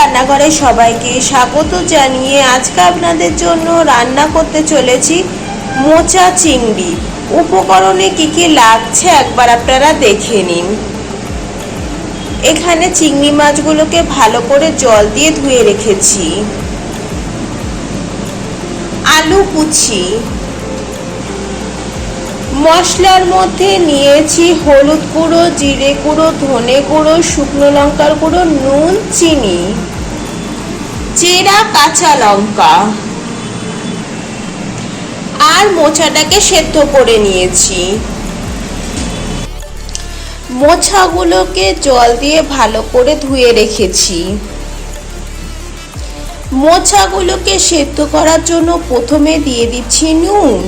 রান্নাঘরে সবাইকে স্বাগত জানিয়ে আজকে আপনাদের জন্য রান্না করতে চলেছি মোচা চিংড়ি। উপকরণে কি কি লাগছে একবার আপনারা দেখে নিন। এখানে চিংড়ি মাছগুলোকে ভালো করে জল দিয়ে ধুয়ে রেখেছি। আলু কুচি, মশলার মধ্যে নিয়েছি হলুদ গুঁড়ো, জিরে গুঁড়ো, ধনে গুঁড়ো, শুকনো লঙ্কার গুঁড়ো, নুন, চিনি, চেরা কাঁচা লঙ্কা আর মোচাটাকে সেদ্ধ করে নিয়েছি। মোচাগুলোকে জল দিয়ে ভালো করে ধুয়ে রেখেছি। মোচাগুলোকে সেদ্ধ করার জন্য প্রথমে দিয়ে দিচ্ছি নুন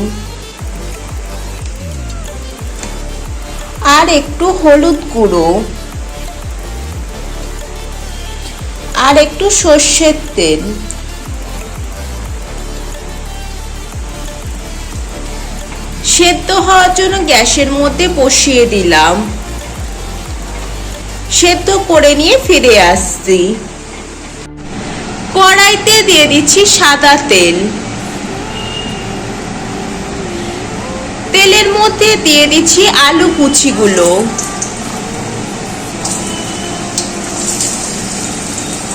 আর একটু হলুদ গুঁড়ো আর একটু সর্ষের তেল। সেদ্ধ হওয়ার জন্য গ্যাসের মধ্যে বসিয়ে দিলাম। সেদ্ধ করে নিয়ে ফিরে আসছি। কড়াইতে দিয়ে দিচ্ছি সাদা তেল। তেলের মধ্যে দিয়ে দিচ্ছি আলু কুচিগুলো,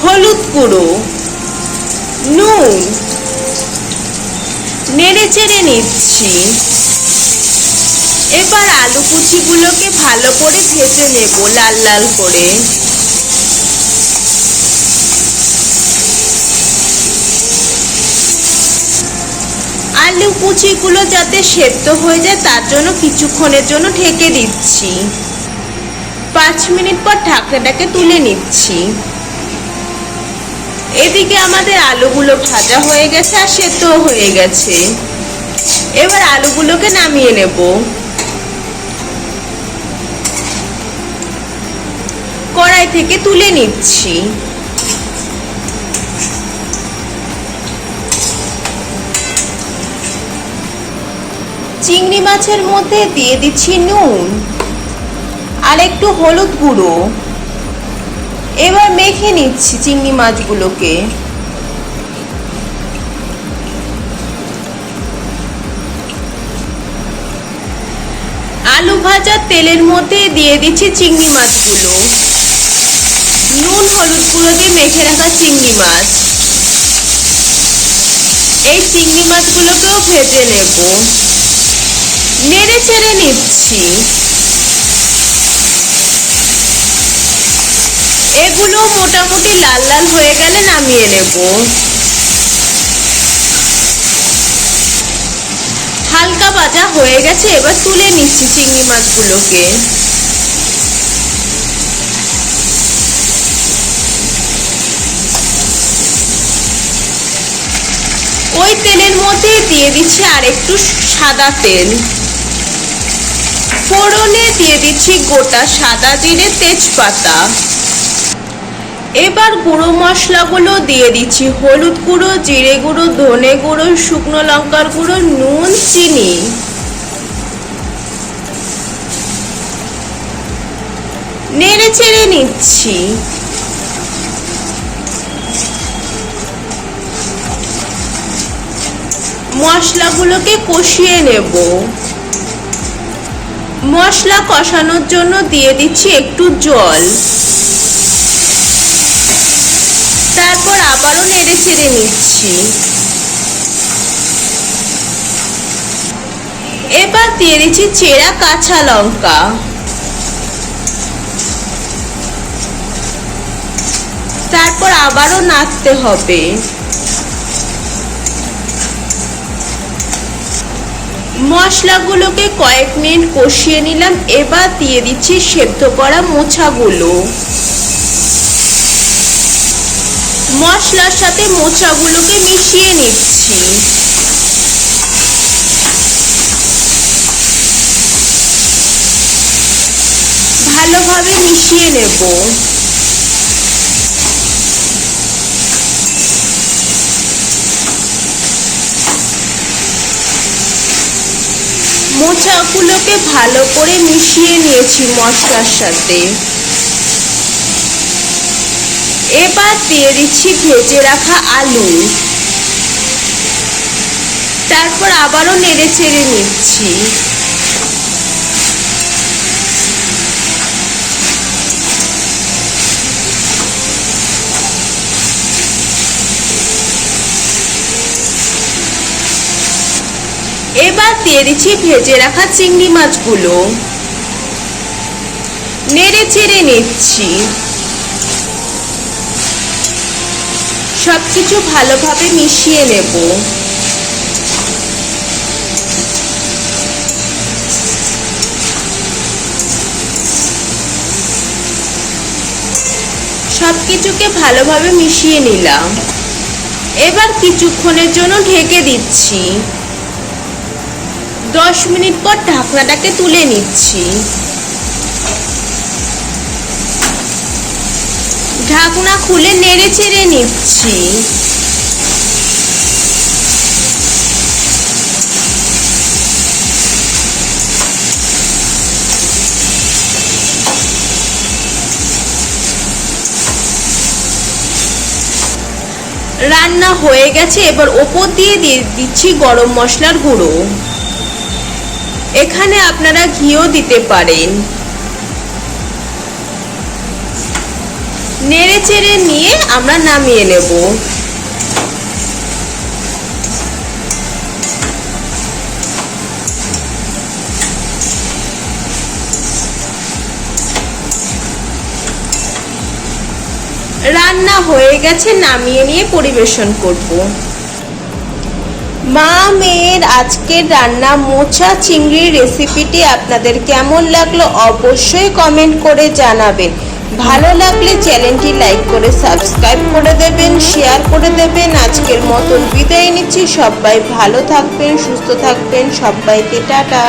হলুদ গুঁড়ো, নুন, নেড়ে চেড়ে নিচ্ছি। এবার আলু কুচিগুলোকে ভালো করে ভেজে নেব লাল লাল করে। আলু কুচিগুলো যাতে সেদ্ধ হয়ে যায় তার জন্য কিছুক্ষণের জন্য ঢেকে দিচ্ছি। 5 মিনিট পর ঢাকনাটাকে তুলে নিচ্ছি। এদিকে আমাদের আলুগুলো ভাজা হয়ে গেছে আর সেদ্ধ হয়ে গেছে। এবার আলুগুলোকে নামিয়ে নেব। কড়াই থেকে তুলে নিচ্ছি। চিংড়ি মাছের মধ্যে দিয়ে দিচ্ছি নুন আর একটু হলুদ গুঁড়ো। এবার মেখে নিচ্ছি চিংড়ি মাছগুলোকে। আলু ভাজার তেলের মধ্যে দিয়ে দিচ্ছি চিংড়ি মাছগুলো। নুন হলুদ গুঁড়ো দিয়ে মেখে রাখা চিংড়ি মাছ। এই চিংড়ি মাছগুলোকেও ভেজে নেব। নেড়ে চেড়ে নিচ্ছি। এগুলো মোটামুটি লাল লাল হয়ে গেলে নামিয়ে নেব। হালকা ভাজা হয়ে গেছে, এবার তুলে নিচ্ছি চিংড়ি মাছগুলোকে। ওই তেলের মধ্যে দিয়ে দিচ্ছি আর একটু সাদা তেল। ফোড়নে দিয়ে দিচ্ছি গোটা সাদা জিরে, তেজপাতা। এবার গুঁড়ো মশলাগুলো দিয়ে দিচ্ছি হলুদ গুঁড়ো, জিরে গুঁড়ো, ধনে গুঁড়ো, শুকনো লঙ্কার গুঁড়ো, নুন, চিনি। নেড়ে চেড়ে নিচ্ছি। মশলাগুলোকে কষিয়ে নেব। মশলা কষানোর জন্য দিয়ে দিচ্ছি একটু জল। তারপর আবারও নেড়ে চেড়ে নিচ্ছি। এবার দিয়ে দিচ্ছি চেরা কাঁচা লঙ্কা। তারপর আবারও নাড়তে হবে। মশলাগুলোকে কয়েক মিনিট কষিয়ে নিলাম। এবার দিয়ে দিচ্ছি সেদ্ধ করা মোচাগুলো। মশলার সাথে মোচাগুলোকে মিশিয়ে নিচ্ছি। ভালোভাবে মিশিয়ে নেব। মোচাগুলোকে ভালো করে মিশিয়ে নিয়েছি মশলার সাথে। এবার দিয়ে দিচ্ছি ভেজে রাখা আলু, তারপর আবারও নেড়ে চেড়ে নিচ্ছি। এবার দিয়ে দিচ্ছি ভেজে রাখা চিংড়ি মাছগুলো, নেড়ে চেড়ে নিচ্ছি। সবকিছু ভালোভাবে মিশিয়ে নেব। সবকিছুকে ভালোভাবে মিশিয়ে নিলাম। এবার কিছুক্ষণের জন্য ঢেকে দিচ্ছি। 10 মিনিট পর ঢাকনাটাকে তুলে নিচ্ছি। ঢাকনা খুলে নেড়ে চেড়ে নিচ্ছি। রান্না হয়ে গেছে। এবার ওপর দিয়ে দিচ্ছি গরম মশলার গুঁড়ো। এখানে আপনারা ঘিও দিতে পারেন। নেড়ে চেড়ে নিয়ে আমরা নামিয়ে নেব। রান্না হয়ে গেছে, নামিয়ে নিয়ে পরিবেশন করব। মা মেয়ের আজকের রান্না মোচা চিংড়ির রেসিপিটি আপনাদের কেমন লাগলো অবশ্যই কমেন্ট করে জানাবেন। ভালো লাগলে চ্যানেলটি লাইক করে সাবস্ক্রাইব করে দেবেন, শেয়ার করে দেবেন। আজকের মতন বিদায় নিচ্ছি। সবাই ভালো থাকবেন, সুস্থ থাকবেন। সবাইকে টাটা।